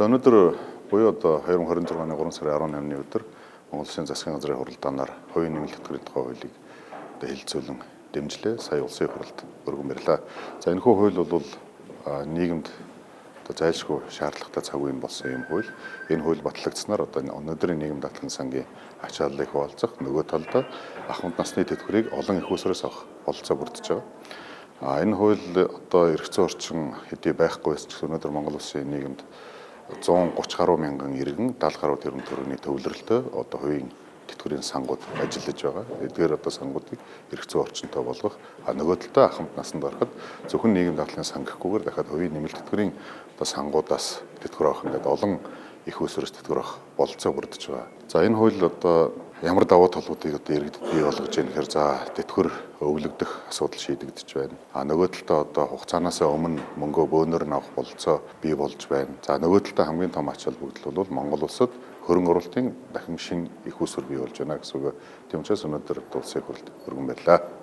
За өнөөдөр буюу одоо 2026 оны 3 сарын 18-ны өдөр Монгол Улсын засгийн газрын хуралдаанаар хувийн нэмэлт тэтгэврийн тухай хуулийг одоо хэлэлцүүлэн дэмжлээ. Сая улсын хурлд өргөн барьлаа. За энэ хууль бол нийгэмд одоо зайлшгүй шаардлагатай цаг үеийн болсон юм хууль. Энэ хууль батлагдсанаар одоо өнөөдрийн нийгэм даатгалын сангийн ачааллыг хуваалцах, нөгөө талдаа ахмад насны тэтгэврийг олон их усраас авах бололцоо бүрдэж байгаа. Энэ хууль одоо эрх зүйн орчин хэдий байхгүй ч өнөөдөр Монгол Улсын нийгэмд 130 гаруй мянган иргэн 70 гаруй тэрбум төгрөгийн төвлөрөлтөй одоо хувийн тэтгэврийн сангууд ажиллаж байгаа. Эдгээр одоо сангуудыг эрх зүйн орчинтой болгох. Нөгөө талдаа ахмад насанд гарахад зөвхөн нийгэм даатгалын сан гэхгүйгээр дахиад хувийн нэмэлт тэтгэврийн одоо сангуудаас тэтгэвэр авах ингээд олон их усрээс тэтгэвэр авах бололцоо бүрдэж байгаа. За энэ хууль одоо ямар давуу талуудыг одоо иргэдэд бий болгож байгаа нөхөр за тэтгэвэр өглөгдөх асуудал шийдэгдэж байна. Нөгөө талдаа одоо хугацаанаас өмнө мөнгөө бөөнөр нь авах бололцоо бий болж байна. За нөгөө талдаа хамгийн том ач холбогдол бол Монгол улсад хөрөнгө оруулалтын дахин шинэ их усүр бий болж байна гэсэн үг. Тийм учраас өнөөдөр улсын хурлд өргөн барьлаа.